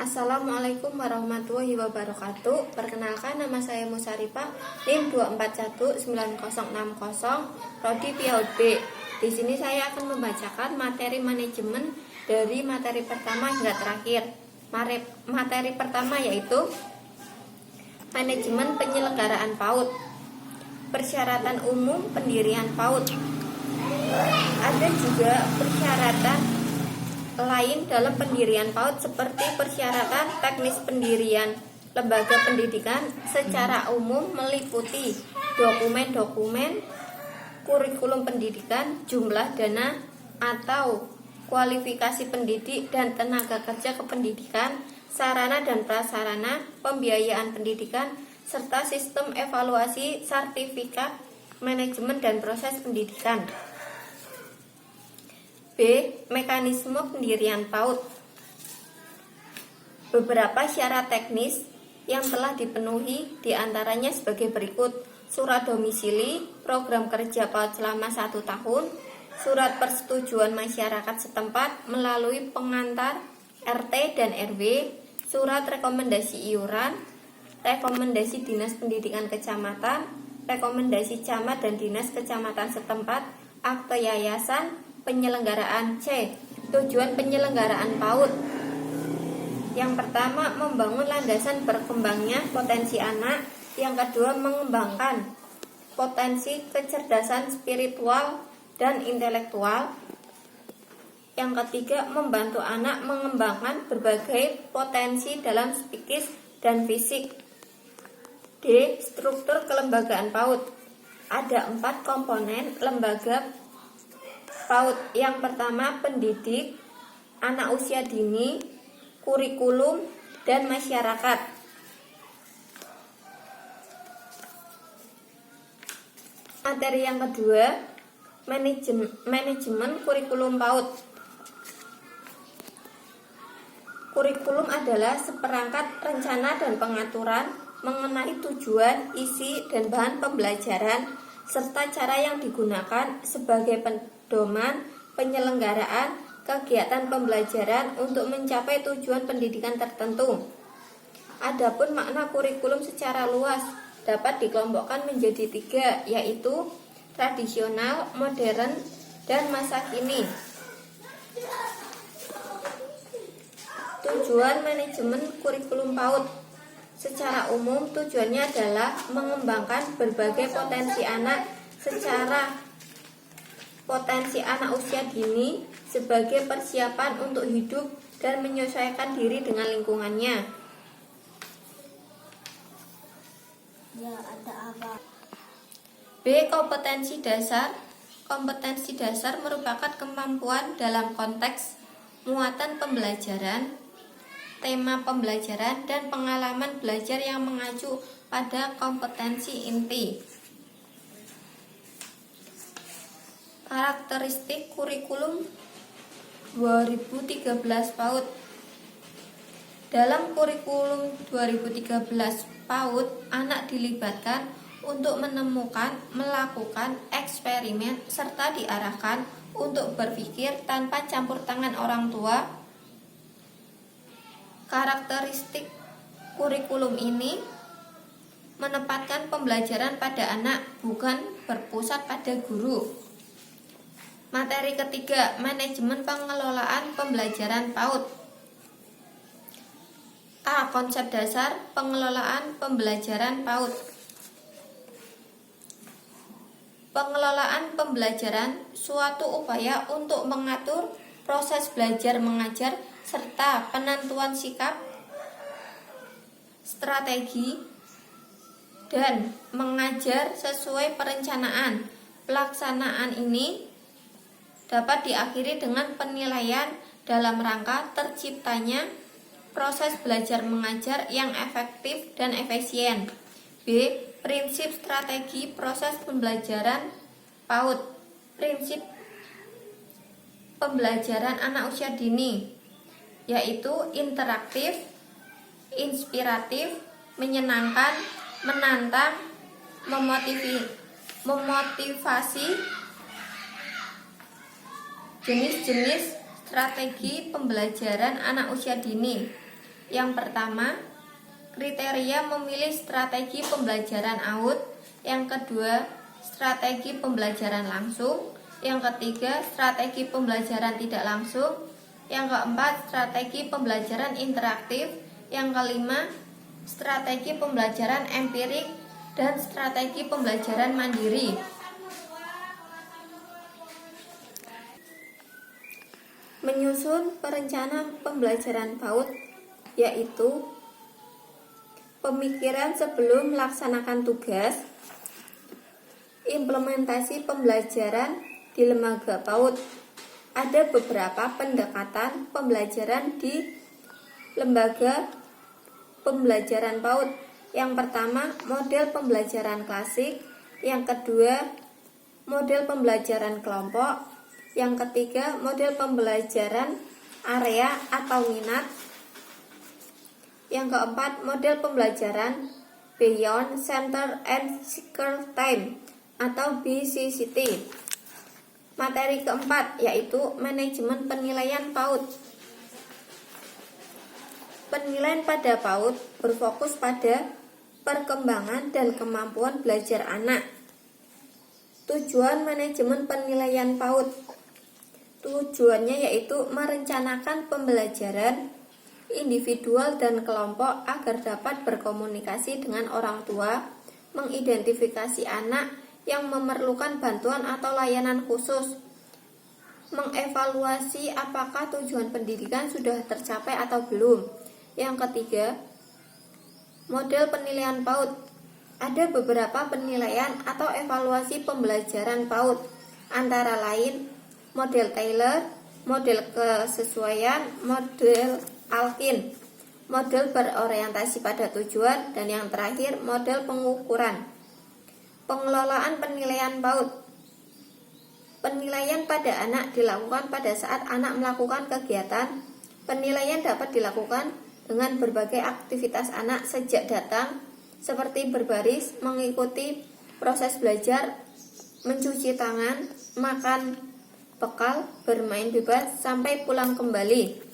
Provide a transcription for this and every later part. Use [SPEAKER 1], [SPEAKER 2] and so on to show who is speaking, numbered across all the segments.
[SPEAKER 1] Assalamualaikum warahmatullahi wabarakatuh. Perkenalkan, nama saya Musarifah, NIM 2419060, Prodi PAUD B. Di sini saya akan membacakan materi manajemen dari materi pertama hingga terakhir. Materi pertama yaitu manajemen penyelenggaraan PAUD. Persyaratan umum pendirian PAUD. Ada juga persyaratan lain dalam pendirian PAUD seperti persyaratan teknis pendirian lembaga pendidikan secara umum meliputi dokumen-dokumen, kurikulum pendidikan, jumlah dana atau kualifikasi pendidik dan tenaga kerja kependidikan, sarana dan prasarana, pembiayaan pendidikan, serta sistem evaluasi sertifikat manajemen dan proses pendidikan. B. Mekanisme pendirian PAUD. Beberapa syarat teknis yang telah dipenuhi diantaranya sebagai berikut: surat domisili, program kerja PAUD selama 1 tahun, surat persetujuan masyarakat setempat melalui pengantar RT dan RW, surat rekomendasi iuran, rekomendasi Dinas Pendidikan Kecamatan, rekomendasi camat dan dinas kecamatan setempat, akte yayasan, penyelenggaraan. C. Tujuan penyelenggaraan PAUD. Yang pertama, membangun landasan berkembangnya potensi anak. Yang kedua, mengembangkan potensi kecerdasan spiritual dan intelektual. Yang ketiga, membantu anak mengembangkan berbagai potensi dalam psikis dan fisik. D. Struktur kelembagaan PAUD. Ada 4 komponen lembaga PAUD. Yang pertama, pendidik, anak usia dini, kurikulum, dan masyarakat. Materi yang kedua, manajemen kurikulum PAUD. Kurikulum adalah seperangkat rencana dan pengaturan mengenai tujuan, isi, dan bahan pembelajaran, serta cara yang digunakan sebagai pedoman penyelenggaraan kegiatan pembelajaran untuk mencapai tujuan pendidikan tertentu. Adapun makna kurikulum secara luas dapat dikelompokkan menjadi 3, yaitu tradisional, modern, dan masa kini. Tujuan manajemen kurikulum PAUD. Secara umum tujuannya adalah mengembangkan berbagai potensi anak secara potensi anak usia dini sebagai persiapan untuk hidup dan menyesuaikan diri dengan lingkungannya. B. Kompetensi dasar. Kompetensi dasar merupakan kemampuan dalam konteks muatan pembelajaran, tema pembelajaran, dan pengalaman belajar yang mengacu pada kompetensi inti. Karakteristik kurikulum 2013 PAUD. Dalam kurikulum 2013 PAUD, anak dilibatkan untuk menemukan, melakukan eksperimen, serta diarahkan untuk berpikir tanpa campur tangan orang tua. Karakteristik kurikulum ini menempatkan pembelajaran pada anak, bukan berpusat pada guru. Materi ketiga, manajemen pengelolaan pembelajaran PAUD. A. Konsep dasar pengelolaan pembelajaran PAUD. Pengelolaan pembelajaran suatu upaya untuk mengatur proses belajar mengajar serta penentuan sikap, strategi, dan mengajar sesuai perencanaan. Pelaksanaan ini dapat diakhiri dengan penilaian dalam rangka terciptanya proses belajar mengajar yang efektif dan efisien. B. Prinsip strategi proses pembelajaran PAUD. Prinsip pembelajaran anak usia dini yaitu interaktif, inspiratif, menyenangkan, menantang, memotivasi. Jenis-jenis strategi pembelajaran anak usia dini. Yang pertama, kriteria memilih strategi pembelajaran AUD. Yang kedua, strategi pembelajaran langsung. Yang ketiga, strategi pembelajaran tidak langsung. Yang keempat, strategi pembelajaran interaktif. Yang kelima, strategi pembelajaran empirik dan strategi pembelajaran mandiri. Menyusun perencanaan pembelajaran PAUD yaitu pemikiran sebelum melaksanakan tugas, implementasi pembelajaran di lembaga PAUD. Ada beberapa pendekatan pembelajaran di lembaga pembelajaran PAUD. Yang pertama, model pembelajaran klasik. Yang kedua, model pembelajaran kelompok. Yang ketiga, model pembelajaran area atau minat. Yang keempat, model pembelajaran Beyond Center and Circle Time atau BCCT. Materi keempat yaitu manajemen penilaian PAUD. Penilaian pada PAUD berfokus pada perkembangan dan kemampuan belajar anak. Tujuan manajemen penilaian PAUD. Tujuannya yaitu merencanakan pembelajaran individual dan kelompok agar dapat berkomunikasi dengan orang tua, mengidentifikasi anak yang memerlukan bantuan atau layanan khusus, mengevaluasi apakah tujuan pendidikan sudah tercapai atau belum. Yang ketiga, model penilaian PAUD. Ada beberapa penilaian atau evaluasi pembelajaran PAUD, antara lain model Taylor, model kesesuaian, model Alkin, model berorientasi pada tujuan, dan yang terakhir model pengukuran. Pengelolaan penilaian PAUD. Penilaian pada anak dilakukan pada saat anak melakukan kegiatan. Penilaian dapat dilakukan dengan berbagai aktivitas anak sejak datang, seperti berbaris, mengikuti proses belajar, mencuci tangan, makan bekal, bermain bebas, sampai pulang kembali.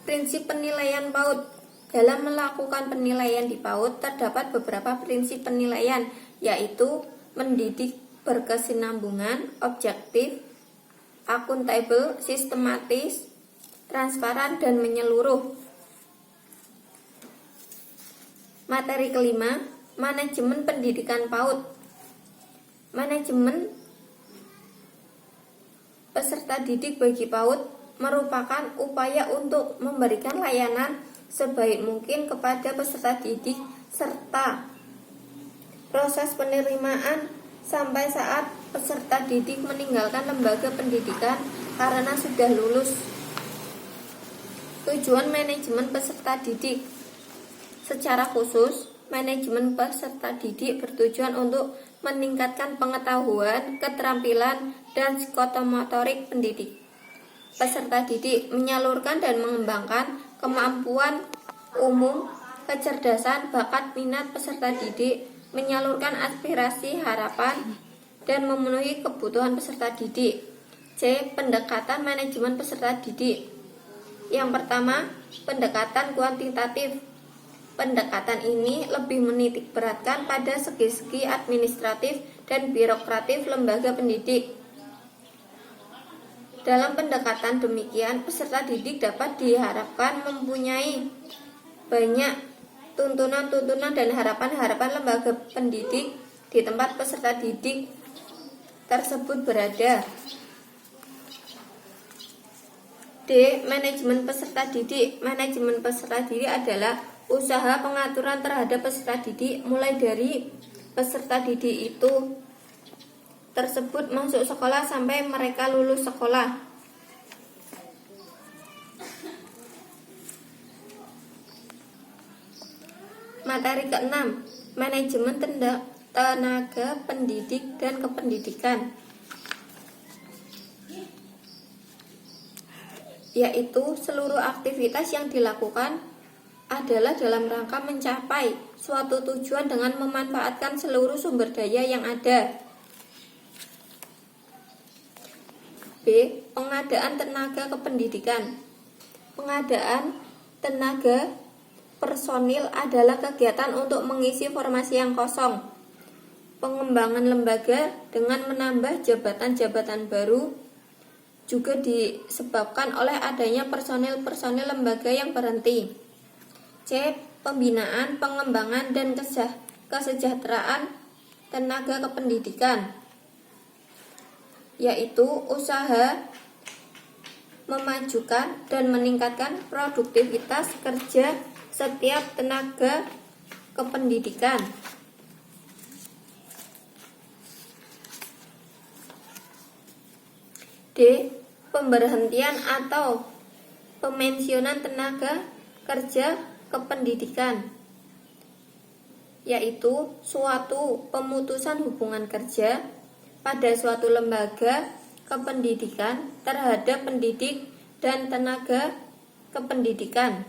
[SPEAKER 1] Prinsip penilaian PAUD. Dalam melakukan penilaian di PAUD terdapat beberapa prinsip penilaian, yaitu mendidik berkesinambungan, objektif, akuntabel, sistematis, transparan, dan menyeluruh. Materi kelima, manajemen pendidikan PAUD. Manajemen peserta didik bagi PAUD merupakan upaya untuk memberikan layanan sebaik mungkin kepada peserta didik serta proses penerimaan sampai saat peserta didik meninggalkan lembaga pendidikan karena sudah lulus. Tujuan manajemen peserta didik. Secara khusus, manajemen peserta didik bertujuan untuk meningkatkan pengetahuan, keterampilan, dan psikomotorik pendidik. Peserta didik menyalurkan dan mengembangkan kemampuan umum, kecerdasan, bakat, minat peserta didik, menyalurkan aspirasi, harapan, dan memenuhi kebutuhan peserta didik. C. Pendekatan manajemen peserta didik. Yang pertama, pendekatan kuantitatif. Pendekatan ini lebih menitik beratkan pada segi-segi administratif dan birokratif lembaga pendidik. Dalam pendekatan demikian, peserta didik dapat diharapkan mempunyai banyak tuntunan-tuntunan dan harapan-harapan lembaga pendidik di tempat peserta didik tersebut berada. D. Manajemen peserta didik. Manajemen peserta didik adalah usaha pengaturan terhadap peserta didik, mulai dari peserta didik itu tersebut masuk sekolah sampai mereka lulus sekolah. Materi ke-6, manajemen tenaga pendidik dan kependidikan, yaitu seluruh aktivitas yang dilakukan adalah dalam rangka mencapai suatu tujuan dengan memanfaatkan seluruh sumber daya yang ada. B. Pengadaan tenaga kependidikan. Pengadaan tenaga personil adalah kegiatan untuk mengisi formasi yang kosong. Pengembangan lembaga dengan menambah jabatan-jabatan baru juga disebabkan oleh adanya personil-personil lembaga yang berhenti. C. Pembinaan, pengembangan, dan kesejahteraan tenaga kependidikan, yaitu usaha memajukan dan meningkatkan produktivitas kerja setiap tenaga kependidikan. D. Pemberhentian atau pemensiunan tenaga kerja kependidikan, yaitu suatu pemutusan hubungan kerja pada suatu lembaga kependidikan terhadap pendidik dan tenaga kependidikan.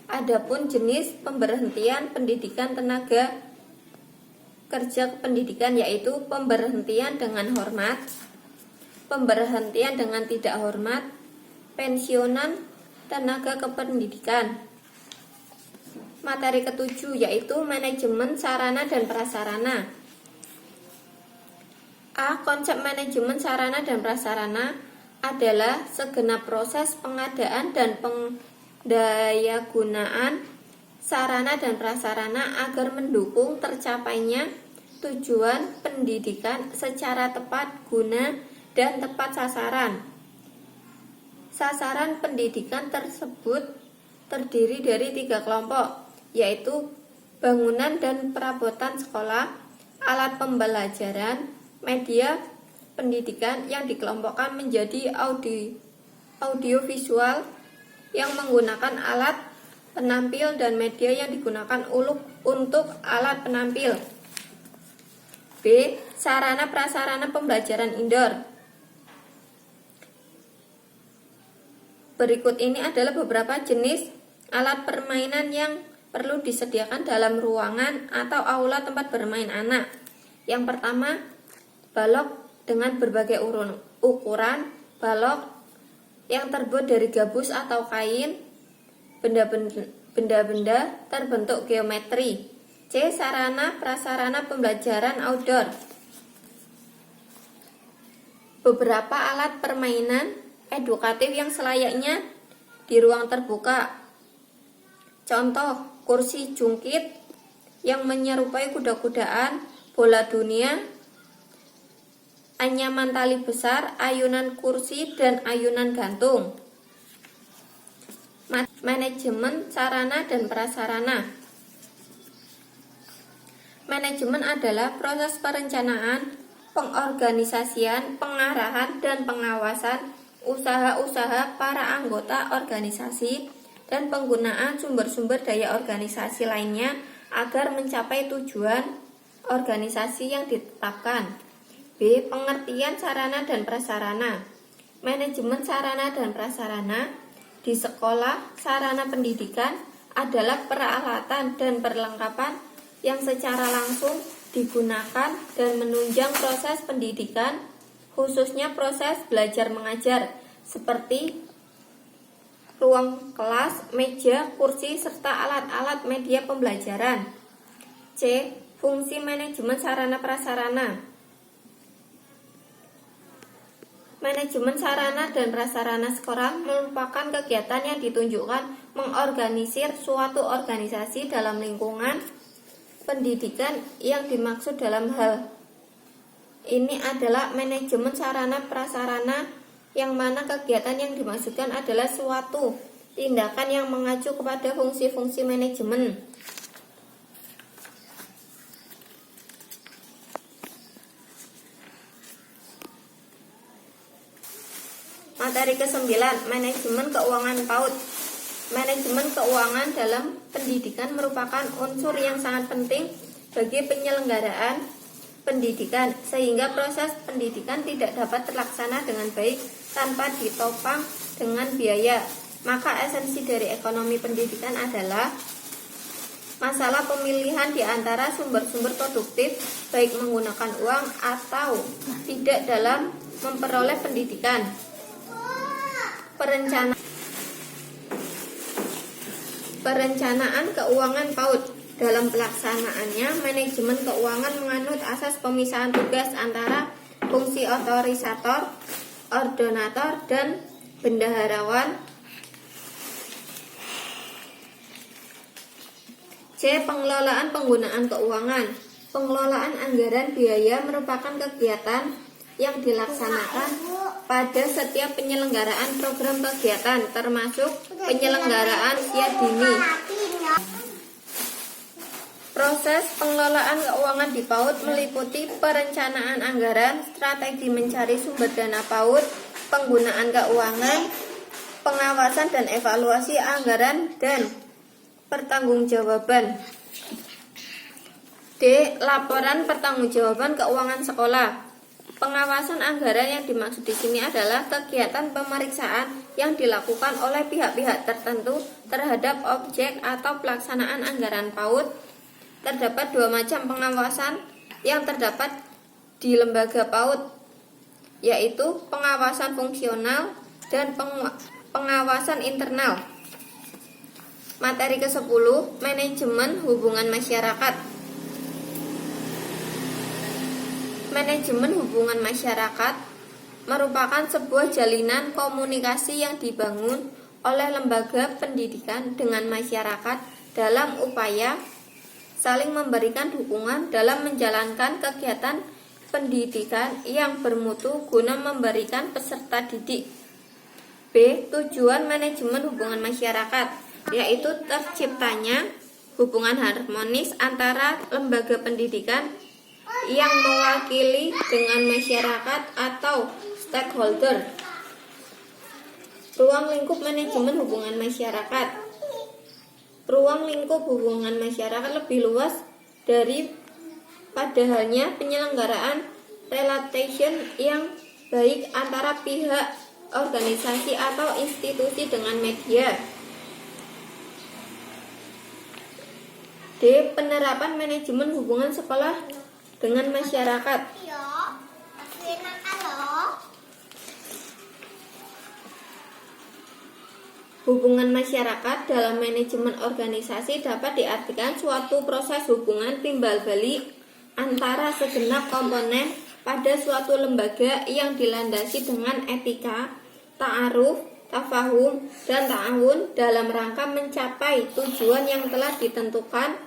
[SPEAKER 1] Adapun jenis pemberhentian pendidikan tenaga kerja kependidikan yaitu pemberhentian dengan hormat, pemberhentian dengan tidak hormat, pensiunan tenaga kependidikan. Materi ketujuh yaitu manajemen sarana dan prasarana. A. Konsep manajemen sarana dan prasarana adalah segenap proses pengadaan dan pendayagunaan sarana dan prasarana agar mendukung tercapainya tujuan pendidikan secara tepat guna dan tepat sasaran. Sasaran pendidikan tersebut terdiri dari 3 kelompok, yaitu bangunan dan perabotan sekolah, alat pembelajaran, media pendidikan yang dikelompokkan menjadi audiovisual yang menggunakan alat penampil dan media yang digunakan untuk alat penampil. B. Sarana prasarana pembelajaran indoor. Berikut ini adalah beberapa jenis alat permainan yang perlu disediakan dalam ruangan atau aula tempat bermain anak. Yang pertama, balok dengan berbagai ukuran, balok yang terbuat dari gabus atau kain, benda-benda terbentuk geometri. C. Sarana prasarana pembelajaran outdoor. Beberapa alat permainan edukatif yang selayaknya di ruang terbuka. Contoh, kursi jungkit yang menyerupai kuda-kudaan, bola dunia, anyaman tali besar, ayunan kursi, dan ayunan gantung. Manajemen sarana dan prasarana. Manajemen adalah proses perencanaan, pengorganisasian, pengarahan, dan pengawasan usaha-usaha para anggota organisasi dan penggunaan sumber-sumber daya organisasi lainnya agar mencapai tujuan organisasi yang ditetapkan. B. Pengertian sarana dan prasarana. Manajemen sarana dan prasarana di sekolah, sarana pendidikan adalah peralatan dan perlengkapan yang secara langsung digunakan dan menunjang proses pendidikan, khususnya proses belajar mengajar, seperti ruang kelas, meja, kursi, serta alat-alat media pembelajaran. C. Fungsi manajemen sarana prasarana. Manajemen sarana dan prasarana sekolah merupakan kegiatan yang ditunjukkan mengorganisir suatu organisasi dalam lingkungan pendidikan. Yang dimaksud dalam hal ini adalah manajemen sarana prasarana, yang mana kegiatan yang dimaksudkan adalah suatu tindakan yang mengacu kepada fungsi-fungsi manajemen. Materi ke-9, manajemen keuangan PAUD. Manajemen keuangan dalam pendidikan merupakan unsur yang sangat penting bagi penyelenggaraan pendidikan, sehingga proses pendidikan tidak dapat terlaksana dengan baik tanpa ditopang dengan biaya. Maka esensi dari ekonomi pendidikan adalah masalah pemilihan di antara sumber-sumber produktif, baik menggunakan uang atau tidak, dalam memperoleh pendidikan. Perencanaan keuangan PAUD. Dalam pelaksanaannya, manajemen keuangan menganut asas pemisahan tugas antara fungsi otorisator, ordonator, dan bendaharawan. C. Pengelolaan penggunaan keuangan. Pengelolaan anggaran biaya merupakan kegiatan yang dilaksanakan pada setiap penyelenggaraan program kegiatan, termasuk penyelenggaraan usia dini. Proses pengelolaan keuangan di PAUD meliputi perencanaan anggaran, strategi mencari sumber dana PAUD, penggunaan keuangan, pengawasan dan evaluasi anggaran, dan pertanggungjawaban. D. Laporan pertanggungjawaban keuangan sekolah. Pengawasan anggaran yang dimaksud di sini adalah kegiatan pemeriksaan yang dilakukan oleh pihak-pihak tertentu terhadap objek atau pelaksanaan anggaran PAUD. Terdapat dua macam pengawasan yang terdapat di lembaga PAUD, yaitu pengawasan fungsional dan pengawasan internal. Materi ke-10, manajemen hubungan masyarakat. Manajemen hubungan masyarakat merupakan sebuah jalinan komunikasi yang dibangun oleh lembaga pendidikan dengan masyarakat dalam upaya saling memberikan dukungan dalam menjalankan kegiatan pendidikan yang bermutu guna memberikan peserta didik. B. Tujuan manajemen hubungan masyarakat, yaitu terciptanya hubungan harmonis antara lembaga pendidikan yang mewakili dengan masyarakat atau stakeholder. Ruang lingkup manajemen hubungan masyarakat. Ruang lingkup hubungan masyarakat lebih luas dari pada halnya penyelenggaraan relation yang baik antara pihak, organisasi, atau institusi dengan media. D. Penerapan manajemen hubungan sekolah dengan masyarakat. Hubungan masyarakat dalam manajemen organisasi dapat diartikan suatu proses hubungan timbal balik antara segenap komponen pada suatu lembaga yang dilandasi dengan etika, ta'aruf, tafahum, dan ta'awun dalam rangka mencapai tujuan yang telah ditentukan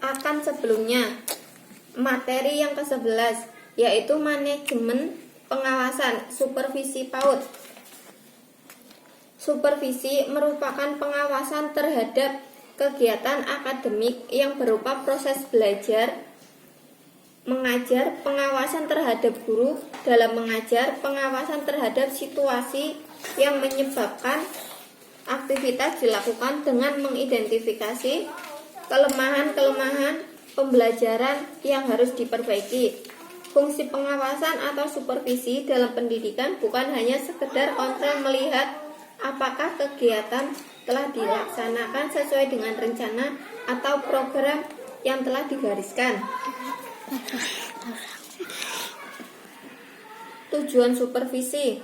[SPEAKER 1] akan sebelumnya. Materi yang ke-11, yaitu manajemen pengawasan, supervisi PAUD. Supervisi merupakan pengawasan terhadap kegiatan akademik yang berupa proses belajar, mengajar, pengawasan terhadap guru dalam mengajar, pengawasan terhadap situasi yang menyebabkan aktivitas dilakukan dengan mengidentifikasi kelemahan-kelemahan pembelajaran yang harus diperbaiki. Fungsi pengawasan atau supervisi dalam pendidikan bukan hanya sekedar kontrol melihat apakah kegiatan telah dilaksanakan sesuai dengan rencana atau program yang telah digariskan. Tujuan supervisi.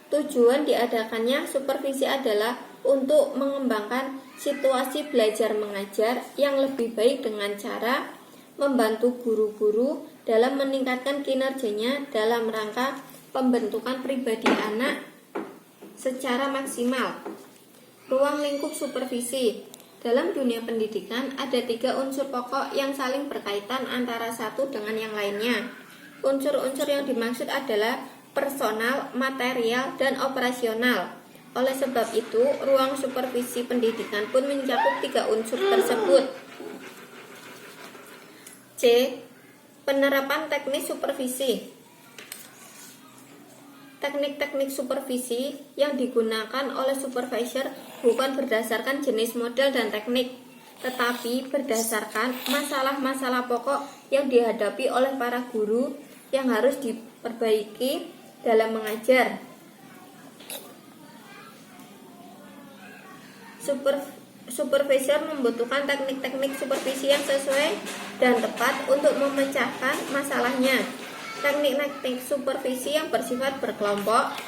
[SPEAKER 1] Tujuan diadakannya supervisi adalah untuk mengembangkan situasi belajar mengajar yang lebih baik dengan cara membantu guru-guru dalam meningkatkan kinerjanya dalam rangka pembentukan pribadi anak secara maksimal. Ruang lingkup supervisi. Dalam dunia pendidikan ada 3 unsur pokok yang saling berkaitan antara satu dengan yang lainnya. Unsur-unsur yang dimaksud adalah personal, material, dan operasional. Oleh sebab itu, ruang supervisi pendidikan pun mencakup 3 unsur tersebut. C. Penerapan teknik supervisi. Teknik-teknik supervisi yang digunakan oleh supervisor bukan berdasarkan jenis model dan teknik, tetapi berdasarkan masalah-masalah pokok yang dihadapi oleh para guru yang harus diperbaiki dalam mengajar. Supervisor membutuhkan teknik-teknik supervisi yang sesuai dan tepat untuk memecahkan masalahnya. Teknik-teknik supervisi yang bersifat berkelompok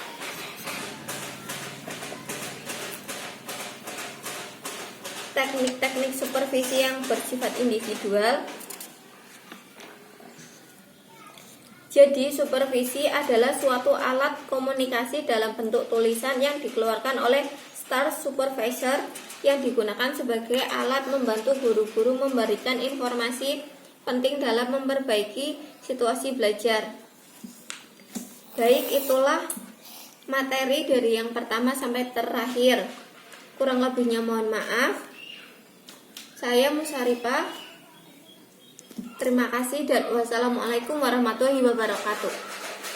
[SPEAKER 1] teknik-teknik supervisi yang bersifat individual. Jadi, supervisi adalah suatu alat komunikasi dalam bentuk tulisan yang dikeluarkan oleh staff supervisor yang digunakan sebagai alat membantu guru-guru memberikan informasi penting dalam memperbaiki situasi belajar. Baik, itulah materi dari yang pertama sampai terakhir. Kurang lebihnya mohon maaf. Saya Musarifah. Terima kasih dan wassalamualaikum warahmatullahi wabarakatuh.